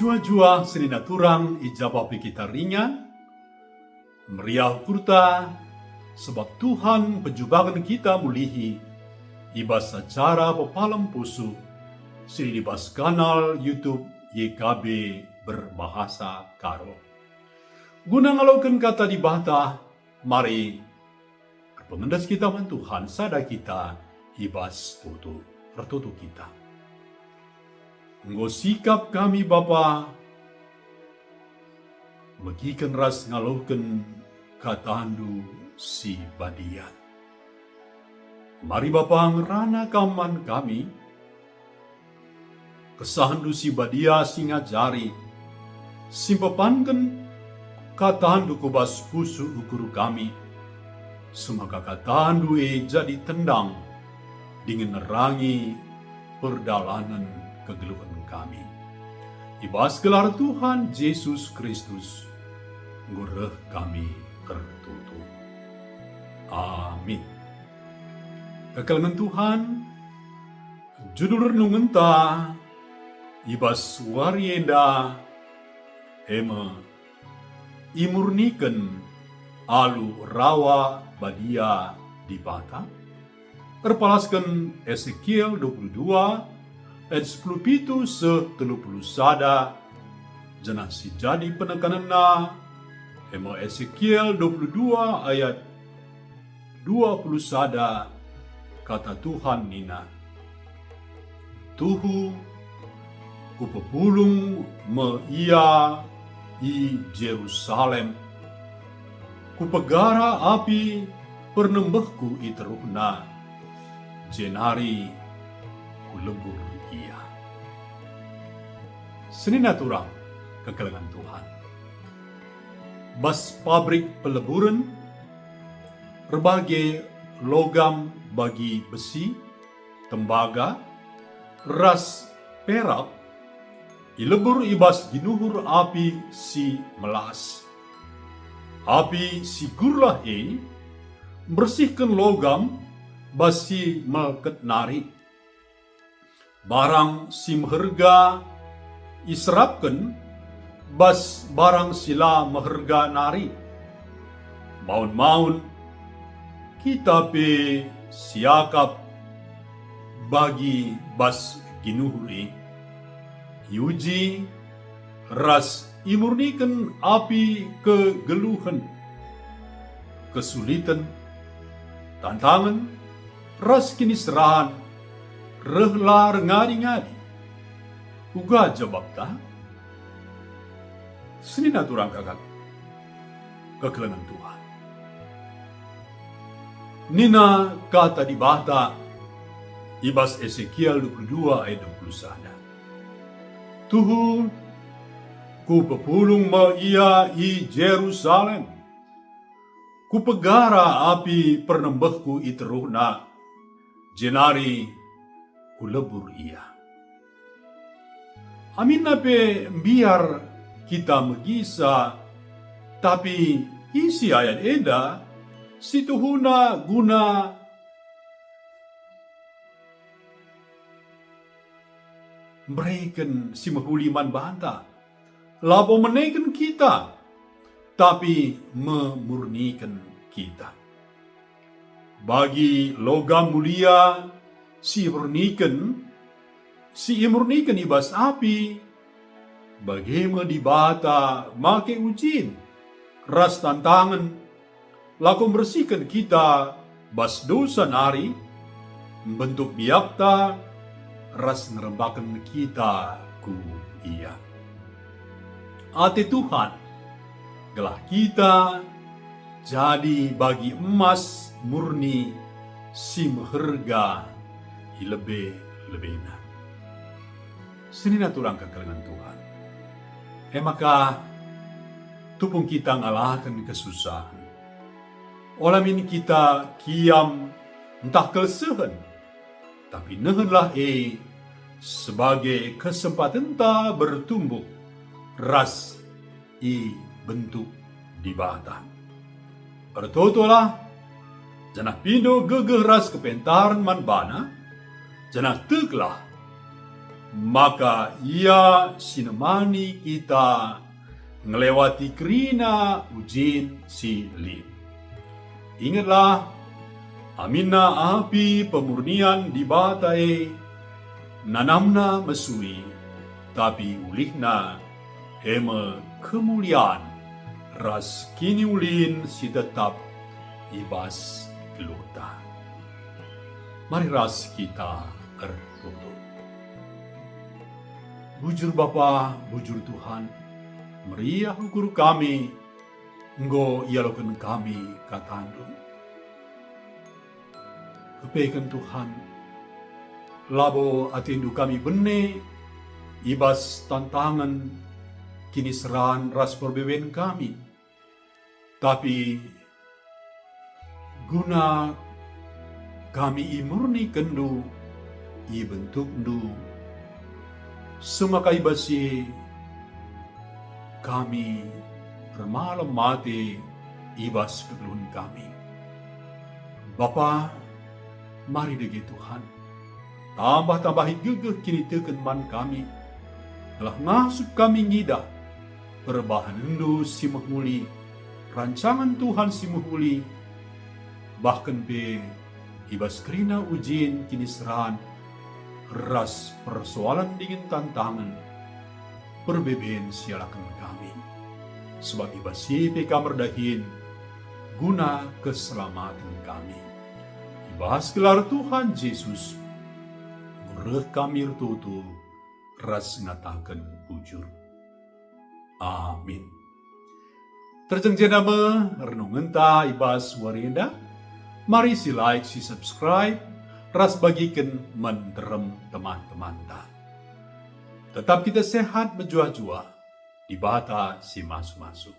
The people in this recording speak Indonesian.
Jua-jua senina turang ijabah kita ringan, meriah kurta, sebab Tuhan penjubakan kita mulihi, ibas secara pepalam pusu, sini dibas kanal YouTube YKB berbahasa Karo. Guna ngalaukan kata di bata, mari pengendas kita man Tuhan, sada kita ibas tertutu kita. Nggo sikap kami Bapa, megikan ras ngalaukan katandu si badian. Mari Bapa ngerana kaman kami, kesahandu si badia singa jari, simpapankan katandu kubas pusu ukuru kami, semaka katandu jadi tendang, dingin nerangi perdalanan kegeluhan kami. Ibas gelar Tuhan Yesus Kristus, ngureh kami tertutup. Amin. Kekelengan Tuhan, judul renungan ta, ibas warienda, ema, imurniken alu rawa badia di bata, terpalaskan Ezekiel 22, ayat 10 se-30 sada, jenah si jadi penekanan na, ema Ezekiel 22 ayat 20 sada, kata Tuhan nina, Tuhu kupepulung me ia i Jerusalem, kupegara api pernembehku iteruhna, jenari kulebur ia. Senina turang kekelengan Tuhan. Bas pabrik peleburan, berbagai logam bagi besi, tembaga, ras perak, ilebur ibas ginuhur api si melas. Api si gurlah bersihkan logam basi melket nari. Barang si meherga iserapkan bas barang sila meherga nari. Maun-maun kita pe siakap bagi bas ginuhuri, yuji ras imurnikan api kegeluhan, kesulitan, tantangan, ras kinisrahan, rehlar ngadi-ngadi. Uga jawab ta, senina turang kakak kekelengan Tuhan. Nina kata di bata, ibas Ezekiel 22 ayat 20 sana. Tuhu ku pepulung ma ia i Jerusalem, ku pegara api pernembehku iteruhna, jenari ku lebur ia. Amin nape biar kita megisa, tapi isi ayat eda situhuna guna mereken si mehuliman banta, labo menaikkan kita, tapi memurnikan kita. Bagi logam mulia si imurnikan ibas api, bagaimana dibata make ujin, ras tantangan, laku bersihkan kita bas dosa nari, membentuk biakta, ras ngerembakan kita ku iya. Ate Tuhan, gelah kita jadi bagi emas murni si meherga ilebe-lebena. Senina turang kekelengan Tuhan. Maka tupung kita ngalahkan kesusahan. Olam ini kita kiam entah kelsehan, tapi nehenlah sebagai kesempatan ta bertumbuh ras i bentuk di bata. Bertotolah janah pindo gegeh ras kepentaran man bana, janah teglah maka ia sinemani kita ngelewati kerina ujin silin. Ingatlah, amina api pemurnian di batai, nanamna mesui, tapi ulihna hema kemuliaan, ras kini ulin si tetap ibas geluta. Mari ras kita ertutup. Bujur Bapa, bujur Tuhan, meriah guru kami, enggo ialokan kami katandu. Kepeikan Tuhan, labo atindu kami bene, ibas tantangan, kini seran ras perbeben kami. Tapi, guna kami imurni kendu, i bentuk ndu, semakai basi kami bermalam mati ibas kegelun kami. Bapa, mari degi Tuhan, tambah-tambahi gegeh kini teken man kami, telah ngasup kami ngida, perbahan endu si muli, rancangan Tuhan si muli, bahkan be ibas kerina ujin kini seran, ras persoalan dingin tantangan, perbeben sialakan kami. Sebab ibasi peka merdahin, guna keselamatan kami. Ibas gelar Tuhan Yesus, mureh kami tutu, ras ngatakan bujur. Amin. Terjeng jenama, renungan ta ibas warinda, mari si like, si subscribe, ras bagikan menterem teman-teman ta. Tetap kita sehat menjua-jua, di bata si masuk-masuk.